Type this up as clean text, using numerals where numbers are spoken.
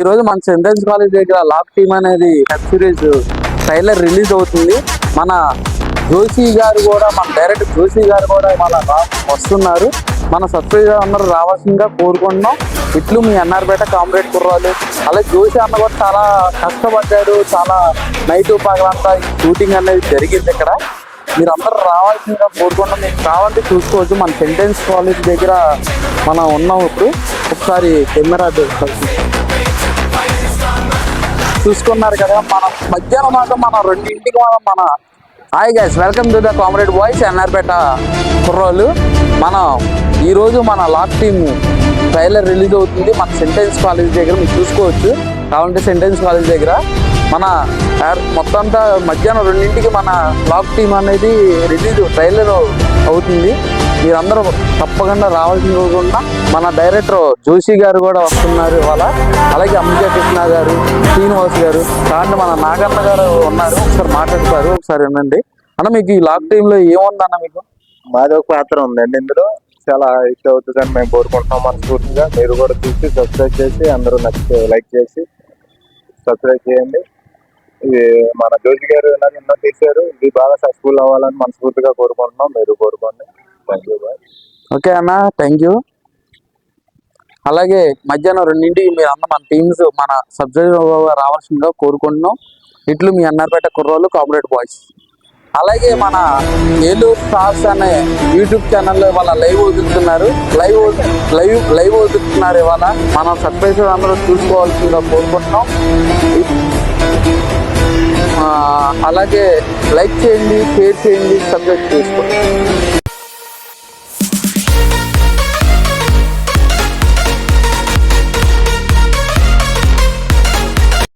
ఈ రోజు మన సెంటెన్స్ కాలేజ్ దగ్గర లాక్ టీమ్ అనేది వెబ్ సిరీస్ ట్రైలర్ రిలీజ్ అవుతుంది. మన జోషి గారు కూడా, మన డైరెక్టర్ జోషి గారు కూడా మన వస్తున్నారు. మన సబ్స్క్రైబర్ అందరూ రావాల్సిందిగా కోరుకుంటున్నాం. ఇట్లు మీ ఎన్ఆర్పేట కామ్రేడ్ కుర్రాలు. అలాగే జోషి అన్న కూడా చాలా కష్టపడ్డాడు. చాలా నైట్ పగలంతా షూటింగ్ అనేది జరిగింది ఇక్కడ. మీరు అందరూ రావాల్సిందిగా కోరుకుంటున్నాం. మీకు కావాలంటే చూసుకోవచ్చు. మన సెంటెన్స్ కాలేజ్ దగ్గర మనం ఉన్నాం. ఇప్పుడు ఒకసారి కెమెరా చూసుకున్నారు కదా. మన మధ్యాహ్నం దాకా మన 2ంటికి మన hi guys, welcome to the comrade boys ఎన్ఆర్పేట కుర్రోలు. మనం ఈరోజు మన లాక్ టీమ్ ట్రైలర్ రిలీజ్ అవుతుంది మన సెంటెన్స్ కాలేజ్ దగ్గర. మీరు చూసుకోవచ్చు కావాలంటే సెంటెన్స్ కాలేజ్ దగ్గర మన మొత్తం అంతా మధ్యాహ్నం 2ంటికి మన లాక్ టీమ్ అనేది రిలీజ్ ట్రైలర్ అవుతుంది. మీరందరూ తప్పకుండా రావాల్సింది కోరుకుంటున్నా. మన డైరెక్టర్ జోషి గారు కూడా వస్తున్నారు ఇవాళ. అలాగే అంబికా కృష్ణ గారు, శ్రీనివాస్ గారు, కాబట్టి మన నాగన్న గారు ఉన్నారు. ఒకసారి మాట్లాడతారు, ఒకసారి వినండి. అన్న, మీకు ఈ లాక్ టైంలో ఏముంది అన్న? మీకు మాది ఒక పాత్ర ఉందండి. ఇందులో చాలా హిట్ అవుతుందని మేము కోరుకుంటున్నాం మనస్ఫూర్తిగా. మీరు కూడా చూసి సబ్స్క్రైబ్ చేసి అందరూ నచ్చితే లైక్ చేసి సబ్స్క్రైబ్ చేయండి. ఇది మన జోషి గారు ఎన్నో తీశారు. ఇది బాగా సక్సెస్ఫుల్ అవ్వాలని మనస్ఫూర్తిగా కోరుకుంటున్నాం. మీరు కోరుకోండి. Thank you bye. ఓకే అన్న, థ్యాంక్ యూ. అలాగే మధ్యాహ్నం 2ంటికి మీరు అందరూ మన టీమ్స్ మన సబ్స్క్రైబర్ రావాల్సిందిగా కోరుకుంటున్నాం. ఇట్లు మీ ఎన్ఆర్పేట కుర్రోలు కామ్రేడ్ బాయ్స్. అలాగే మన ఏలూరు స్టార్స్ అనే యూట్యూబ్ ఛానల్లో ఇవాళ లైవ్ వదులుతున్నారు. లైవ్ వదులుతున్నారు ఇవాళ. మనం సబ్స్క్రైబర్ అందరూ చూసుకోవాల్సిందిగా కోరుకుంటున్నాం. అలాగే లైక్ చేయండి, షేర్ చేయండి, సబ్స్క్రైబ్ చేసుకోండి.